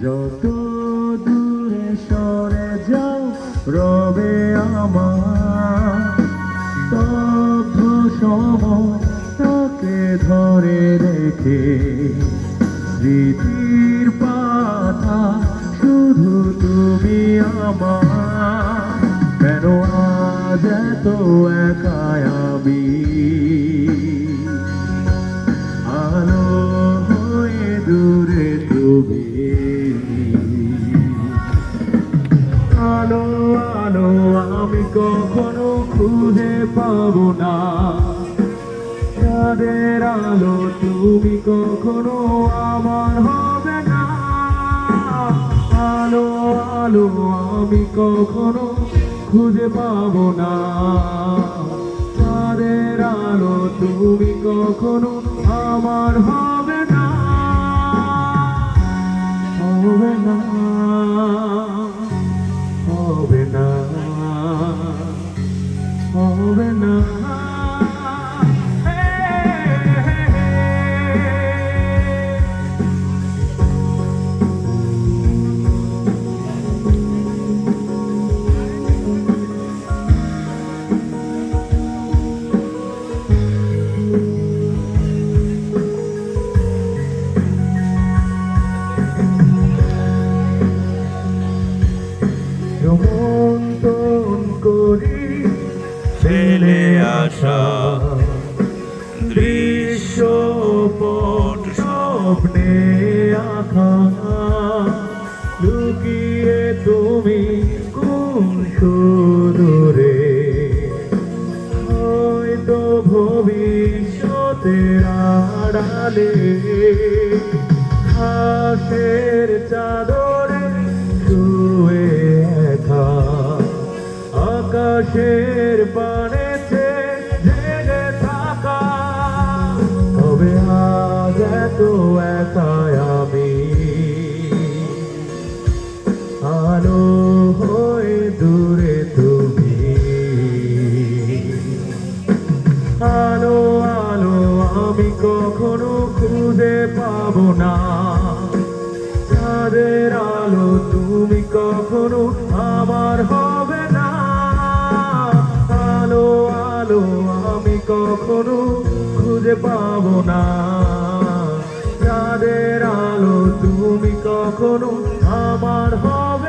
যত দূরে সরে যাও রবে আমার স্তব্ধ সময়টাকে ধরে রেখে স্মৃতির পাতা শুধু তুমি আমার। কেন আজ এত একাই আমি আলো হয়ে দূরে তুমি। আলো আলো আমি কখনো খুঁজে পাবো না, চাঁদের আলো তুমি কখনো আমার হবে না। আলো আলো আমি কখনো খুঁজে পাবো না, চাঁদের আলো তুমি কখনো আমার হবে না, হবে না, হবে না, হবে না। মন্থন করি ফেলে আসা দৃশ্যপট স্বপ্নে আঁকা, লুকিয়ে তুমি কোন সুদূরে হয়তো ভবিষ্যতের আড়ালে ঘাসের চাদরে শুয়ে একা আকাশের পানেতে জেগে থাকা। তবে আজ এত একাই আমি আলো হয়ে দূরে তুমি। আলো আলো আমি কখনো খুঁজে পাবো না, চাঁদের আলো তুমি কখনো আমার হবে না। আলো আলো আমি কখনো খুঁজে পাবো না, চাঁদের আলো তুমি কখনো আমার হবে